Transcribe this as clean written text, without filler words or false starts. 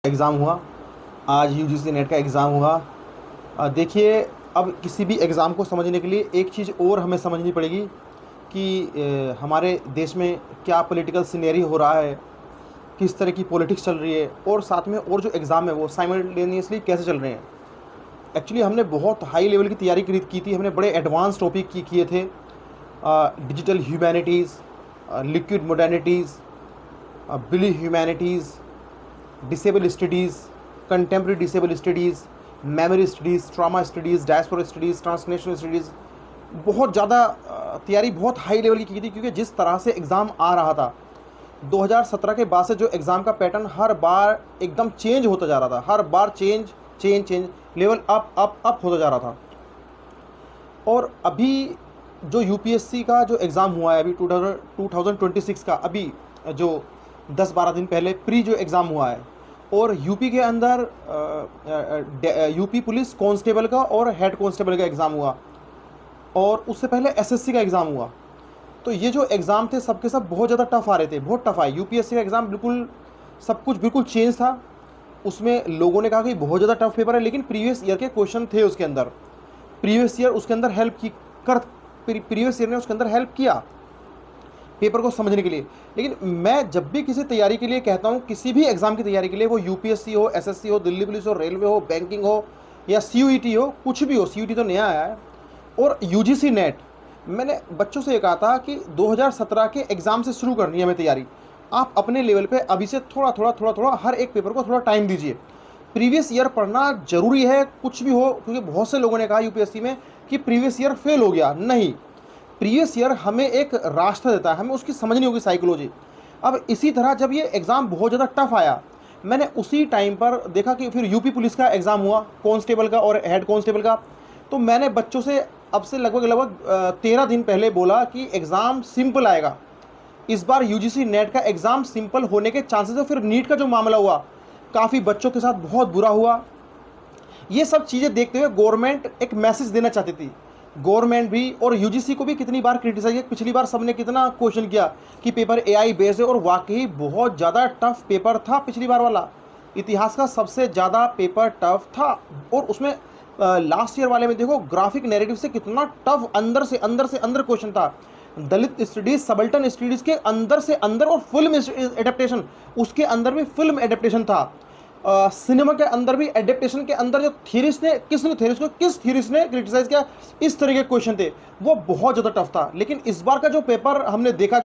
Exam हुआ। आज UGC net का एग्ज़ाम हुआ। देखिए, अब किसी भी एग्ज़ाम को समझने के लिए एक चीज़ और हमें समझनी पड़ेगी कि हमारे देश में क्या पॉलिटिकल सिनेरियो हो रहा है, किस तरह की पॉलिटिक्स चल रही है और साथ में और जो एग्ज़ाम है वो साइमल्टेनियसली कैसे चल रहे हैं। एक्चुअली हमने बहुत हाई लेवल की तैयारी की थी, हमने बड़े एडवांस टॉपिक किए थे। Digital humanities, liquid modernities, believe humanities, disable studies, contemporary disable studies, memory studies, trauma studies, diaspora studies, transnational studies, बहुत ज़्यादा तैयारी बहुत हाई लेवल की थी, क्योंकि जिस तरह से एग्ज़ाम आ रहा था 2017 के बाद से जो एग्ज़ाम का पैटर्न हर बार एकदम चेंज होता जा रहा था, हर बार चेंज लेवल अप होता जा रहा था। और अभी जो यूपीएससी का जो एग्ज़ाम हुआ है अभी 2026 का, अभी जो 10-12 दिन पहले प्री जो एग्ज़ाम हुआ है, और यूपी के अंदर यूपी पुलिस कांस्टेबल का और हेड कांस्टेबल का एग्ज़ाम हुआ, और उससे पहले एसएससी का एग्ज़ाम हुआ। तो ये जो एग्ज़ाम थे सबके सब बहुत ज़्यादा टफ आ रहे थे, बहुत टफ आए। यूपीएससी का एग्ज़ाम बिल्कुल सब कुछ बिल्कुल चेंज था। उसमें लोगों ने कहा कि बहुत ज़्यादा टफ पेपर है, लेकिन प्रीवियस ईयर के क्वेश्चन थे उसके अंदर, प्रीवियस ईयर उसके अंदर हेल्प की कर प्रीवियस ईयर ने उसके अंदर हेल्प किया पेपर को समझने के लिए। लेकिन मैं जब भी किसी तैयारी के लिए कहता हूँ, किसी भी एग्ज़ाम की तैयारी के लिए, वो यूपीएससी हो, एसएससी हो, दिल्ली पुलिस हो, रेलवे हो, बैंकिंग हो या सीयूईटी हो, कुछ भी हो, सीयूईटी तो नया आया है, और यूजीसी नेट, मैंने बच्चों से ये कहा था कि 2017 के एग्ज़ाम से शुरू करनी है हमें तैयारी। आप अपने लेवल पे अभी से थोड़ा हर एक पेपर को थोड़ा टाइम दीजिए। प्रीवियस ईयर पढ़ना ज़रूरी है, कुछ भी हो, क्योंकि बहुत से लोगों ने कहा यूपीएससी में कि प्रीवियस ईयर फेल हो गया। नहीं, प्रीवियस ईयर हमें एक रास्ता देता है, हमें उसकी समझनी होगी साइकोलॉजी। अब इसी तरह जब ये एग्ज़ाम बहुत ज़्यादा टफ आया, मैंने उसी टाइम पर देखा कि फिर यूपी पुलिस का एग्ज़ाम हुआ, कांस्टेबल का और हेड कांस्टेबल का। तो मैंने बच्चों से अब से लगभग 13 दिन पहले बोला कि एग्ज़ाम सिंपल आएगा, इस बार यूजीसी नेट का एग्ज़ाम सिंपल होने के चांसेस है। फिर नीट का जो मामला हुआ, काफ़ी बच्चों के साथ बहुत बुरा हुआ। ये सब चीज़ें देखते हुए गवर्नमेंट एक मैसेज देना चाहती थी, गवर्नमेंट भी और यूजीसी को भी कितनी बार क्रिटिसाइज किया। पिछली बार सबने कितना क्वेश्चन किया कि पेपर एआई बेस्ड है, और वाकई बहुत ज़्यादा टफ पेपर था पिछली बार वाला, इतिहास का सबसे ज़्यादा पेपर टफ था। और उसमें लास्ट ईयर वाले में देखो, ग्राफिक नैरेटिव से कितना टफ अंदर क्वेश्चन था। दलित स्टडीज, सबल्टन स्टडीज के अंदर से अंदर, और फिल्म एडेप्टेशन, उसके अंदर भी फिल्म एडेप्टेशन था। सिनेमा के अंदर भी एडेप्टेशन के अंदर जो थ्योरिस्ट ने, किस थ्योरिस्ट ने क्रिटिसाइज किया, इस तरह के क्वेश्चन थे, वो बहुत ज़्यादा टफ था। लेकिन इस बार का जो पेपर हमने देखा